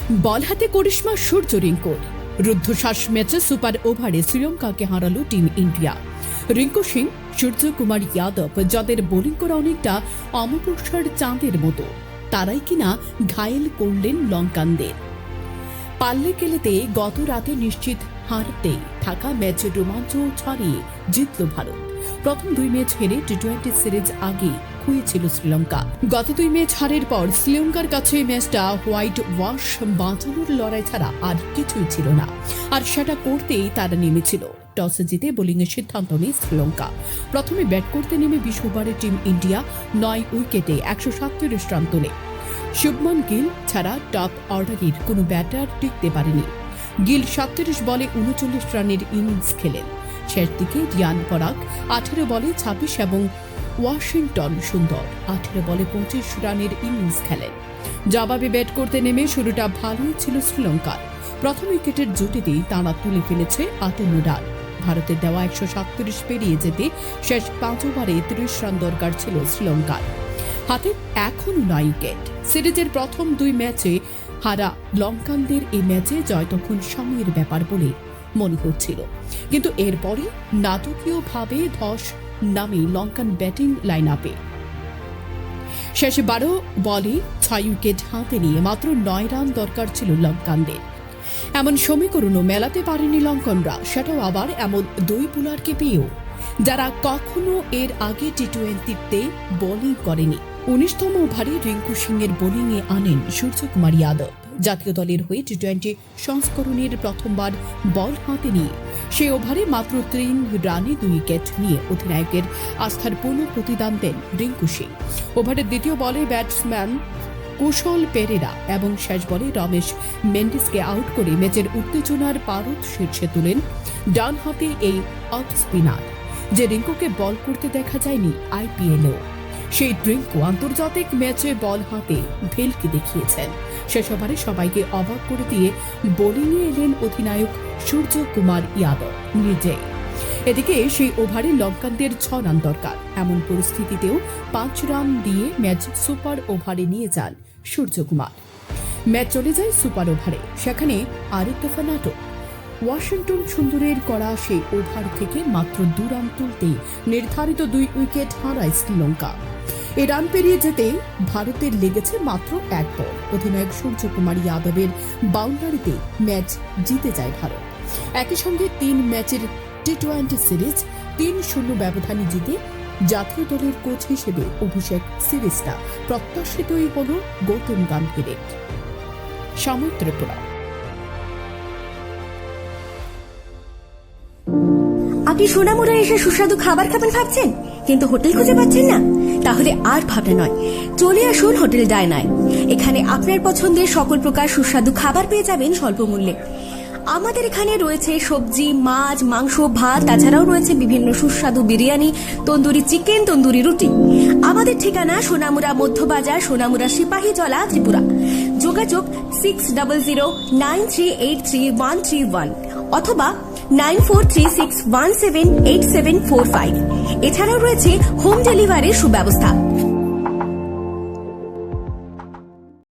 বল হাতে করিশ্মা সূর্য রিঙ্কুর রুদ্ধশ্বাস ম্যাচে সুপার ওভারে শ্রীলঙ্কাকে হারালো টিম ইন্ডিয়া। রিঙ্কু সিং, সূর্য কুমার যাদব যাদের বোলিং করা অনেকটা অমাবস্যার চাঁদের মতো, তারাই কিনা ঘায়েল করলেন লঙ্কানদের। পাল্লে কেলেতে গত রাতে নিশ্চিত হারতে থাকা ম্যাচে রোমাঞ্চ ছাড়িয়ে জিতল ভারত। প্রথম দুই ম্যাচ হেরে টি-20 সিরিজ আগে খুঁয়েছিল শ্রীলঙ্কা। গত দুই ম্যাচ হারের পর শ্রীলঙ্কার কাছে ম্যাচটা হোয়াইট ওয়াশ বাঁচানোর লড়াই ছাড়া আর কিছুই ছিল না, আর সেটা করতেই তারা নেমেছিল। টসে জিতে বোলিংয়ের সিদ্ধান্ত নেয় শ্রীলঙ্কা। প্রথমে ব্যাট করতে নেমে 20 ওভারে টিম ইন্ডিয়া 9 উইকেটে 137 রান তোলে। শুভমন গিল ছাড়া টপ অর্ডারের কোনো ব্যাটার টিকতে পারেনি। গিল 37 বলে 39 রানের ইনিংস খেলেন। শেষ দিকে রিয়ান পরাগ 18 বলে 26 এবং ওয়াশিংটন সুন্দর 18 বলে 25 রানের ইনিংস খেলেন। জবাবে ব্যাট করতে নেমে শুরুটা ভালোই ছিল শ্রীলঙ্কার। প্রথম উইকেটের জুটিতেই তারা তুলে ফেলেছে 58 রান। ভারতের দেওয়া 137 পেরিয়ে যেতে শেষ 5 ওভারে 30 রান দরকার ছিল শ্রীলঙ্কার। হাতে এখনও 9 উইকেট। সিরিজের প্রথম দুই ম্যাচে হারা লঙ্কানদের এই ম্যাচে জয় তখন সময়ের ব্যাপার বলে মনে হচ্ছিল, কিন্তু এরপরই নাটকীয়ভাবে ধস নামে লঙ্কান ব্যাটিং লাইন আপে। শেষে 12 বলে 6 উইকেট হাতে নিয়ে মাত্র 9 রান দরকার ছিল লঙ্কানদের। এমন সমীকরণও মেলাতে পারেনি লঙ্কানরা, সেটাও আবার এমন দুই বোলারকে পেয়েও যারা কখনো এর আগে টি-20তে বোলিং করেনি। 19তম ওভারে রিঙ্কু সিংয়ের বোলিংয়ে আনেন সূর্য কুমার যাদব। জাতীয় দলের হয়ে টি-20 সংস্করণের প্রথমবার বল হাতে নিয়ে সে ওভারে মাত্র 3 রানে 2 উইকেট নিয়ে অধিনায়কের আস্থার পূর্ণ প্রতিদান দেন রিঙ্কু সিং। ওভারের দ্বিতীয় বলে ব্যাটসম্যান কুশল পেরেরা এবং শেষ বলে রমেশ মেন্ডিসকে আউট করে ম্যাচের উত্তেজনার পারদ শীর্ষে তুলেন ডান হাতে এই অফ স্পিনার, যে রিঙ্কুকে বল করতে দেখা যায়নি আইপিএলেও। সেই রিঙ্কু আন্তর্জাতিক ম্যাচে বল হাতে ভেলকি দেখিয়েছেন। শেষ ওভারে সবাইকে অবাক করে দিয়ে বোলিংয়ে এলেন অধিনায়ক সূর্য কুমার যাদব নিজেই। এদিকে সেই ওভারে লঙ্কানদের 6 রান দরকার। এমন পরিস্থিতিতেও 5 রান দিয়ে ম্যাচ সুপার ওভারে নিয়ে যান সূর্যকুমার। ম্যাচ চলে যায় সুপার ওভারে। সেখানে আরেক দফা নাটক। ওয়াশিংটন সুন্দরের করা সেই ওভার থেকে মাত্র 2 রান তুলতেই নির্ধারিত 2 উইকেট হারায় শ্রীলঙ্কা। এই রান পেরিয়ে যেতে ভারতের লেগেছে মাত্র 1 বল। অধিনায়ক সূর্য কুমার যাদবের বাউন্ডারিতে ম্যাচ জিতে যায় ভারত। একই সঙ্গে 3 ম্যাচের টি-20 সিরিজ 3-0 ব্যবধানে জিতে জাতীয় দলের কোচ হিসেবে অভিষেক সিরিজটা প্রত্যাশিতই হল গৌতম গম্ভীরের। সাময়িক ত্রিপুরা। আপনি সোনামুড়া এসে সুস্বাদু খাবার খাবেন ভাবছেন, কিন্তু হোটেল খুঁজে পাচ্ছেন না? তাহলে আর ভাবনা নয়, চলে আসুন হোটেল ডায়নায়। এখানে আপনার পছন্দের সকল প্রকার সুস্বাদু খাবার পেয়ে যাবেন স্বল্প মূল্যে। আমাদের এখানে রয়েছে সবজি, মাছ, মাংস, ভাত, তাছাড়াও রয়েছে বিভিন্ন সুস্বাদু বিরিয়ানি, তন্দুরি চিকেন, তন্দুরি রুটি। আমাদের ঠিকানা সোনামুড়া মধ্যবাজার, সোনামুড়া সিপাহীজলা, ত্রিপুরা। যোগাযোগ 600093833131 অথবা 9436178745। এছাড়াও রয়েছে হোম ডেলিভারির সুব্যবস্থা।